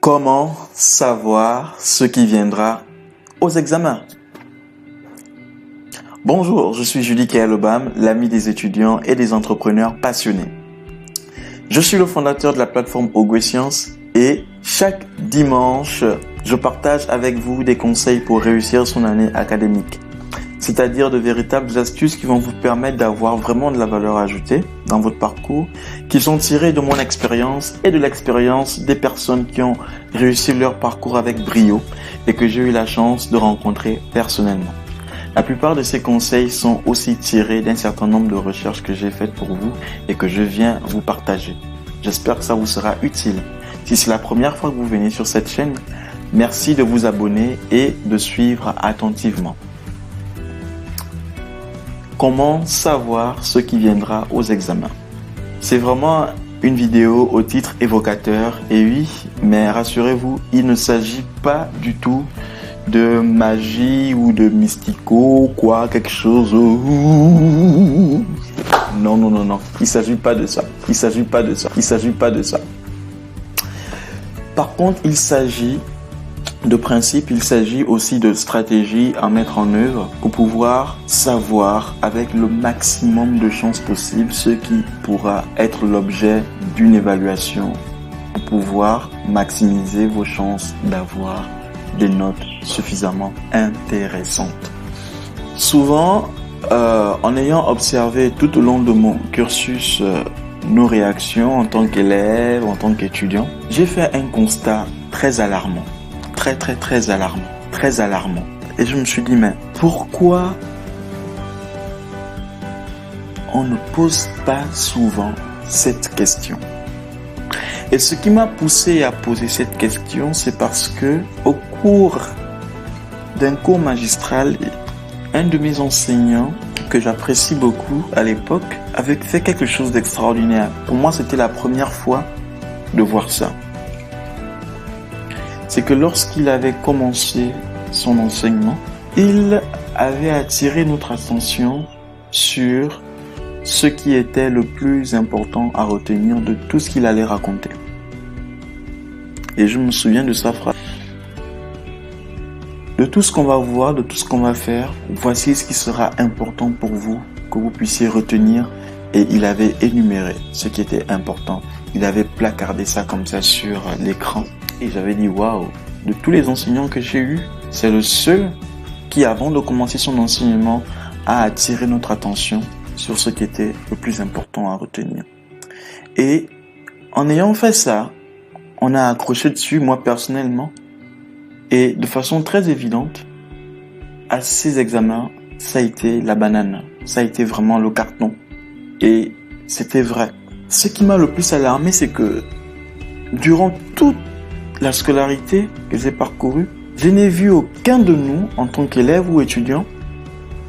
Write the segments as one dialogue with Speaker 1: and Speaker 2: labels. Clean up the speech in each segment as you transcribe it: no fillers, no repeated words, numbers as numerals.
Speaker 1: Comment savoir ce qui viendra aux examens? Bonjour, je suis Julie Kaelobam, l'ami des étudiants et des entrepreneurs passionnés. Je suis le fondateur de la plateforme Ogwescience et chaque dimanche, je partage avec vous des conseils pour réussir son année académique. C'est-à-dire de véritables astuces qui vont vous permettre d'avoir vraiment de la valeur ajoutée dans votre parcours, qui sont tirées de mon expérience et de l'expérience des personnes qui ont réussi leur parcours avec brio et que j'ai eu la chance de rencontrer personnellement. La plupart de ces conseils sont aussi tirés d'un certain nombre de recherches que j'ai faites pour vous et que je viens vous partager. J'espère que ça vous sera utile. Si c'est la première fois que vous venez sur cette chaîne, merci de vous abonner et de suivre attentivement. Comment savoir ce qui viendra aux examens? C'est vraiment une vidéo au titre évocateur et oui, mais rassurez-vous, il ne s'agit pas du tout de magie ou de mystico, quelque chose. Non. Il s'agit pas de ça. Il s'agit pas de ça. Par contre, il s'agit de principe, il s'agit aussi de stratégie à mettre en œuvre pour pouvoir savoir avec le maximum de chances possible ce qui pourra être l'objet d'une évaluation pour pouvoir maximiser vos chances d'avoir des notes suffisamment intéressantes. Souvent, en ayant observé tout au long de mon cursus nos réactions en tant qu'élève, en tant qu'étudiant, j'ai fait un constat très alarmant. Très alarmant. Et je me suis dit, mais pourquoi on ne pose pas souvent cette question? Et ce qui m'a poussé à poser cette question, c'est parce que au cours d'un cours magistral, un de mes enseignants, que j'apprécie beaucoup à l'époque, avait fait quelque chose d'extraordinaire. Pour moi, c'était la première fois de voir ça. C'est que lorsqu'il avait commencé son enseignement, il avait attiré notre attention sur ce qui était le plus important à retenir de tout ce qu'il allait raconter. Et je me souviens de sa phrase. De tout ce qu'on va voir, de tout ce qu'on va faire, voici ce qui sera important pour vous, que vous puissiez retenir. Et il avait énuméré ce qui était important. Il avait placardé ça comme ça sur l'écran. Et j'avais dit, waouh, de tous les enseignants que j'ai eus, c'est le seul qui, avant de commencer son enseignement, a attiré notre attention sur ce qui était le plus important à retenir. Et en ayant fait ça, on a accroché dessus, moi personnellement, et de façon très évidente, à ces examens, ça a été la banane. Ça a été vraiment le carton. Et c'était vrai. Ce qui m'a le plus alarmé, c'est que durant toute la scolarité que j'ai parcourue, je n'ai vu aucun de nous, en tant qu'élève ou étudiant,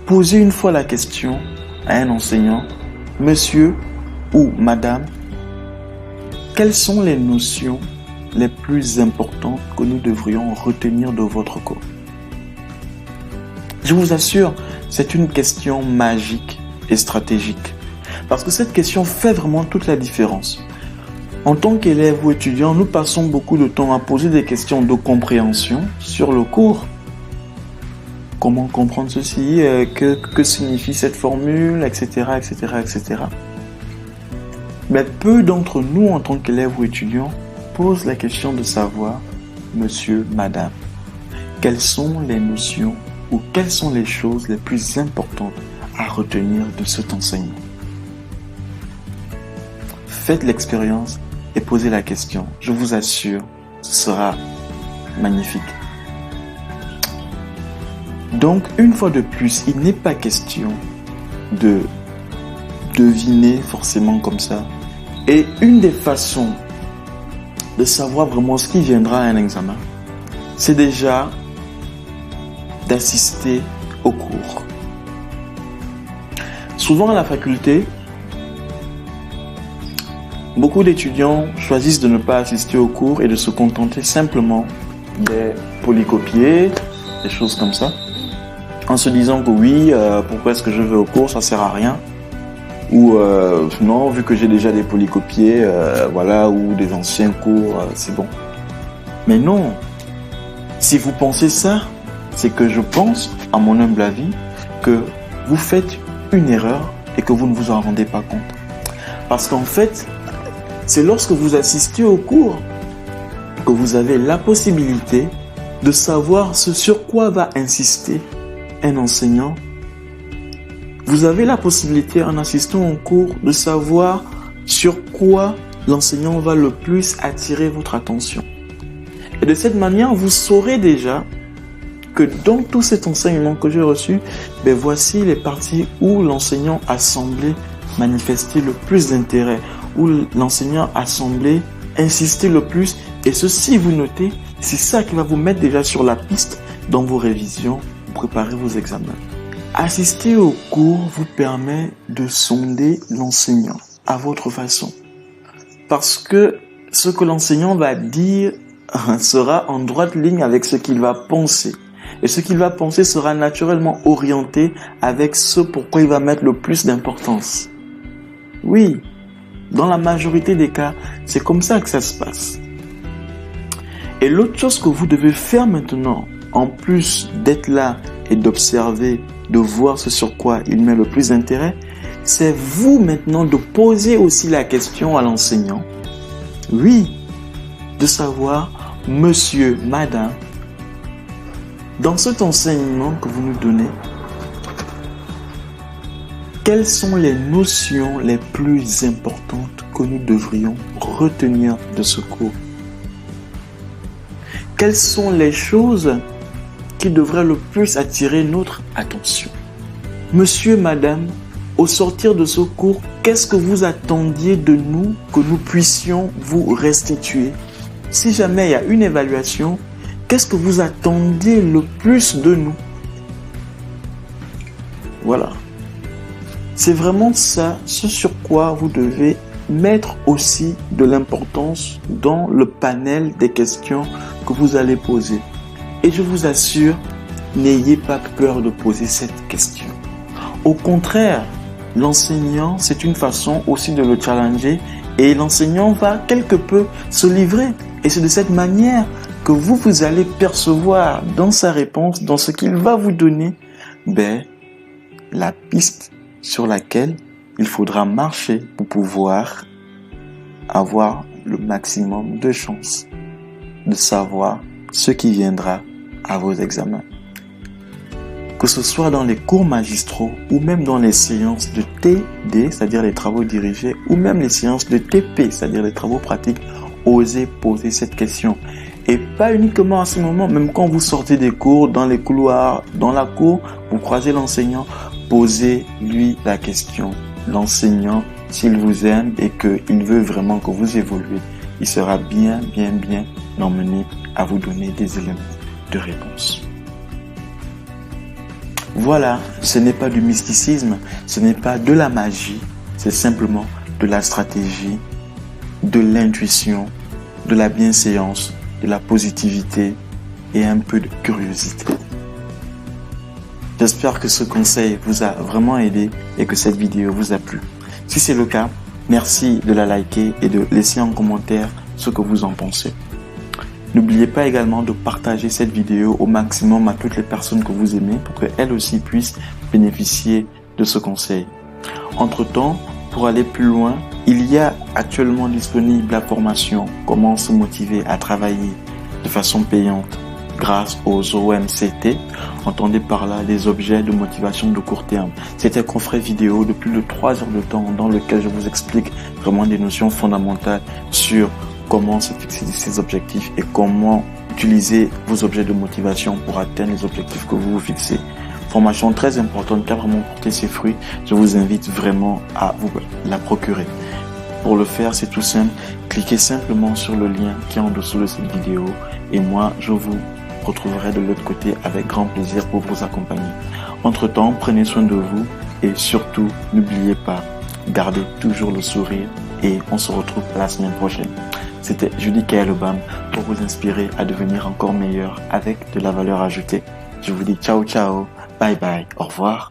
Speaker 1: poser une fois la question à un enseignant, monsieur ou madame, quelles sont les notions les plus importantes que nous devrions retenir de votre cours? Je vous assure, c'est une question magique et stratégique. Parce que cette question fait vraiment toute la différence. En tant qu'élève ou étudiant, nous passons beaucoup de temps à poser des questions de compréhension sur le cours. Comment comprendre ceci? Que signifie cette formule? Etc. Mais peu d'entre nous, en tant qu'élèves ou étudiants, posent la question de savoir, monsieur, madame, quelles sont les notions ou quelles sont les choses les plus importantes à retenir de cet enseignement? Faites l'expérience et posez la question. Je vous assure, ce sera magnifique. Donc, une fois de plus, il n'est pas question de deviner forcément comme ça. Et une des façons de savoir vraiment ce qui viendra à un examen, c'est déjà d'assister au cours. Souvent à la faculté, beaucoup d'étudiants choisissent de ne pas assister au cours et de se contenter simplement des polycopiés, des choses comme ça, en se disant que oui, pourquoi est-ce que je vais au cours, ça sert à rien. Ou non, vu que j'ai déjà des polycopiés, voilà, ou des anciens cours, c'est bon. Mais non, si vous pensez ça, c'est que je pense, à mon humble avis, que vous faites une erreur et que vous ne vous en rendez pas compte. Parce qu'en fait, c'est lorsque vous assistez au cours que vous avez la possibilité de savoir ce sur quoi va insister un enseignant. Vous avez la possibilité, en assistant au cours, de savoir sur quoi l'enseignant va le plus attirer votre attention. Et de cette manière, vous saurez déjà que dans tout cet enseignement que j'ai reçu, voici les parties où l'enseignant a semblé manifester le plus d'intérêt, où l'enseignant a semblé insister le plus. Et ceci, vous notez, c'est ça qui va vous mettre déjà sur la piste dans vos révisions, préparer vos examens. Assister au cours vous permet de sonder l'enseignant à votre façon. Parce que ce que l'enseignant va dire sera en droite ligne avec ce qu'il va penser. Et ce qu'il va penser sera naturellement orienté avec ce pourquoi il va mettre le plus d'importance. Oui, dans la majorité des cas, c'est comme ça que ça se passe. Et l'autre chose que vous devez faire maintenant, en plus d'être là et d'observer, de voir ce sur quoi il met le plus d'intérêt, c'est vous maintenant de poser aussi la question à l'enseignant. Oui, de savoir, monsieur, madame, dans cet enseignement que vous nous donnez, quelles sont les notions les plus importantes que nous devrions retenir de ce cours? Quelles sont les choses qui devraient le plus attirer notre attention? Monsieur, madame, au sortir de ce cours, qu'est-ce que vous attendiez de nous que nous puissions vous restituer? Si jamais il y a une évaluation, qu'est-ce que vous attendiez le plus de nous? Voilà. C'est vraiment ça, ce sur quoi vous devez mettre aussi de l'importance dans le panel des questions que vous allez poser. Et je vous assure, n'ayez pas peur de poser cette question. Au contraire, l'enseignant, c'est une façon aussi de le challenger et l'enseignant va quelque peu se livrer. Et c'est de cette manière que vous allez percevoir dans sa réponse, dans ce qu'il va vous donner, la piste sur laquelle il faudra marcher pour pouvoir avoir le maximum de chances de savoir ce qui viendra à vos examens. Que ce soit dans les cours magistraux ou même dans les séances de TD, c'est-à-dire les travaux dirigés, ou même les séances de TP, c'est-à-dire les travaux pratiques, osez poser cette question. Et pas uniquement à ce moment, même quand vous sortez des cours, dans les couloirs, dans la cour, vous croisez l'enseignant, posez-lui la question. L'enseignant, s'il vous aime et qu'il veut vraiment que vous évoluez, il sera bien emmené à vous donner des éléments de réponse. Voilà, ce n'est pas du mysticisme, ce n'est pas de la magie, c'est simplement de la stratégie, de l'intuition, de la bienséance, de la positivité et un peu de curiosité. J'espère que ce conseil vous a vraiment aidé et que cette vidéo vous a plu. Si c'est le cas, merci de la liker et de laisser en commentaire ce que vous en pensez. N'oubliez pas également de partager cette vidéo au maximum à toutes les personnes que vous aimez pour qu'elles aussi puissent bénéficier de ce conseil. Entre-temps, pour aller plus loin, il y a actuellement disponible la formation « Comment se motiver à travailler de façon payante grâce aux OMCT ». Entendez par là des objets de motivation de court terme. C'est un coffret vidéo de plus de 3 heures de temps dans lequel je vous explique vraiment des notions fondamentales sur comment se fixer ces objectifs et comment utiliser vos objets de motivation pour atteindre les objectifs que vous vous fixez. Formation très importante qui a vraiment porté ses fruits. Je vous invite vraiment à vous la procurer. Pour le faire, c'est tout simple. Cliquez simplement sur le lien qui est en dessous de cette vidéo et moi, je vous retrouverai de l'autre côté avec grand plaisir pour vous accompagner. Entre-temps, prenez soin de vous et surtout, n'oubliez pas, gardez toujours le sourire et on se retrouve la semaine prochaine. C'était Judy Kaelobam pour vous inspirer à devenir encore meilleur avec de la valeur ajoutée. Je vous dis ciao, bye bye, au revoir.